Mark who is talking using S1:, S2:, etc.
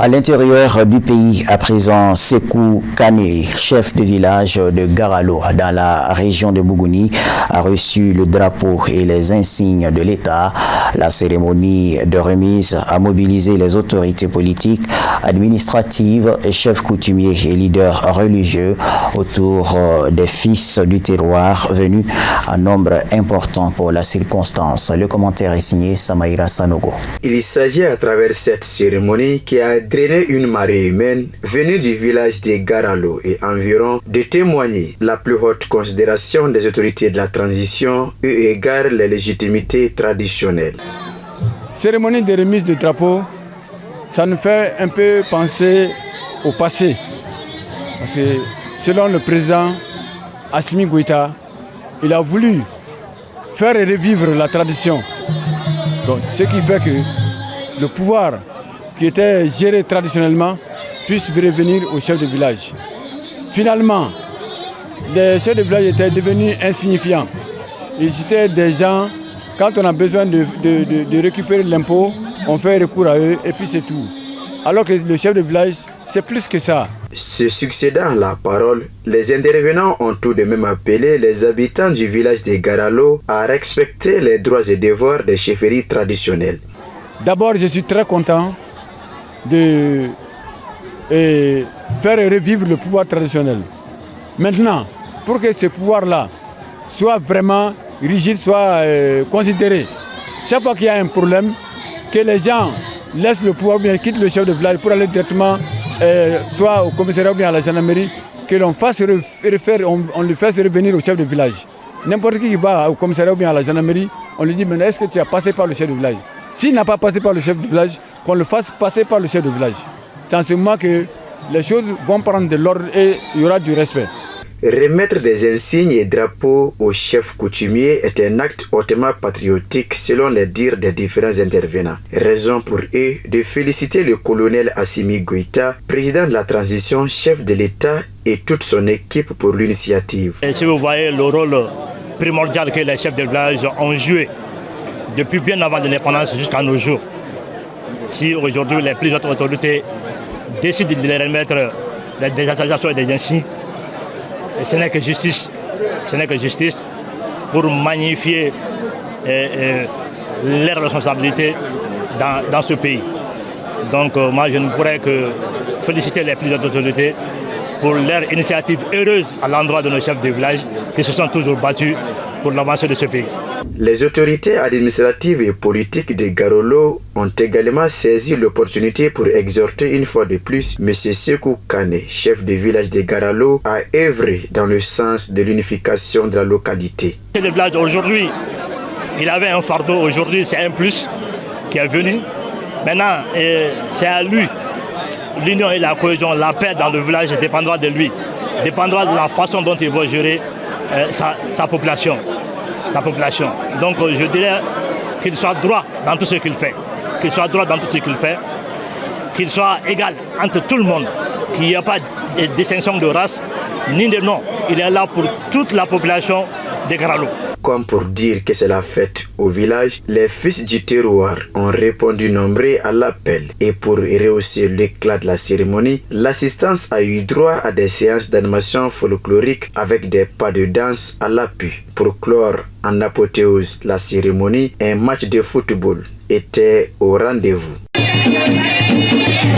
S1: À l'intérieur du pays, à présent, Sekou Kane, chef de village de Garalo, dans la région de Bougouni, a reçu le drapeau et les insignes de l'État. La cérémonie de remise a mobilisé les autorités politiques, administratives, et chefs coutumiers et leaders religieux autour des fils du terroir venus en nombre important pour la circonstance. Le commentaire est signé Samaïra Sanogo.
S2: Il s'agit à travers cette cérémonie qui a drainé une marée humaine venue du village de Garalo et environ de témoigner la plus haute considération des autorités de la transition eu égard les légitimités traditionnelles.
S3: Cérémonie de remise de drapeau, ça nous fait un peu penser au passé. Parce que selon le président Assimi Goïta, il a voulu faire revivre la tradition. Donc, ce qui fait que le pouvoir qui était géré traditionnellement puisse revenir au chef de village. Finalement, les chefs de village étaient devenus insignifiants. Ils étaient des gens, quand on a besoin de récupérer l'impôt, on fait recours à eux et puis c'est tout. Alors que le chef de village, c'est plus que ça.
S2: Se succédant la parole, les intervenants ont tout de même appelé les habitants du village de Garalo à respecter les droits et devoirs des chefferies traditionnelles.
S3: D'abord, je suis très content de faire revivre le pouvoir traditionnel. Maintenant, pour que ce pouvoir-là soit vraiment rigide, soit considéré, chaque fois qu'il y a un problème, que les gens laissent le pouvoir ou bien quittent le chef de village pour aller directement soit au commissariat ou bien à la gendarmerie, que l'on on le fasse revenir au chef de village. N'importe qui va au commissariat ou bien à la gendarmerie, on lui dit mais est-ce que tu as passé par le chef de village? S'il n'a pas passé par le chef de village, qu'on le fasse passer par le chef de village. C'est en ce moment que les choses vont prendre de l'ordre et il y aura du respect.
S2: Remettre des insignes et drapeaux aux chefs coutumiers est un acte hautement patriotique selon les dires des différents intervenants. Raison pour eux de féliciter le colonel Assimi Goïta, président de la transition, chef de l'État et toute son équipe pour l'initiative.
S4: Si vous voyez le rôle primordial que les chefs de village ont joué depuis bien avant l'indépendance jusqu'à nos jours, si aujourd'hui les plus hautes autorités décident de les remettre des associations et des insignes, ce n'est que justice pour magnifier les responsabilités dans ce pays. Donc moi je ne pourrais que féliciter les plus hautes autorités pour leur initiative heureuse à l'endroit de nos chefs de village qui se sont toujours battus pour l'avancée de ce pays.
S2: Les autorités administratives et politiques de Garalo ont également saisi l'opportunité pour exhorter une fois de plus M. Sekou Kane, chef de village de Garalo, à œuvrer dans le sens de l'unification de la localité.
S4: Le village aujourd'hui, il avait un fardeau, aujourd'hui c'est un plus qui est venu. Maintenant, c'est à lui. L'union et la cohésion, la paix dans le village dépendra de lui, dépendra de la façon dont il va gérer sa population. Donc je dirais qu'il soit droit dans tout ce qu'il fait, qu'il soit égal entre tout le monde, qu'il n'y a pas de distinction de race ni de nom. Il est là pour toute la population de Garalo.
S2: Comme pour dire que c'est la fête au village, les fils du terroir ont répondu nombreux à l'appel. Et pour rehausser l'éclat de la cérémonie, l'assistance a eu droit à des séances d'animation folklorique avec des pas de danse à l'appui. Pour clore en apothéose la cérémonie, un match de football était au rendez-vous.